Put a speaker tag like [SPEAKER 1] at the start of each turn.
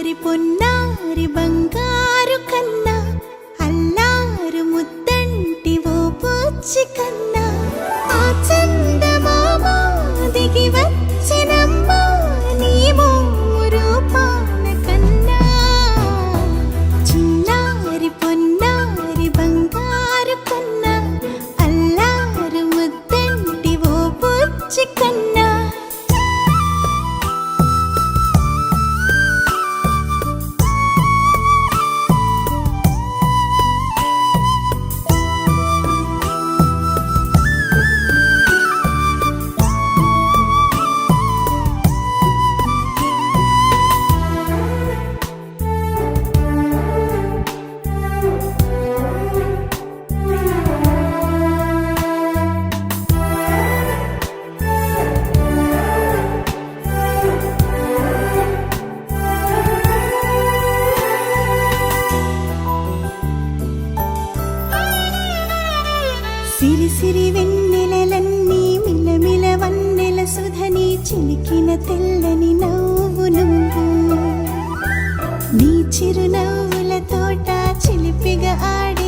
[SPEAKER 1] చిన్నారి పొన్నారి బంగారు కన్నా అల్లారు ముద్దంటి ఓ పూచి కన్నా ఆ చందమామ దిగి వచ్చినమ్మా నీ మోము రూపాన కన్నా చిన్నారి పొన్నారి బంగారు కన్నా అల్లారు ముద్దంటి ఓ పూచి కన్నా సిరి సిరి వెన్నెలలన్నీ మిలమిల వన్నెల సుధని చిలికిన తెల్లని నవ్వు నువ్వు నీ చిరునవ్వుల తోట చిలిపిగా ఆడ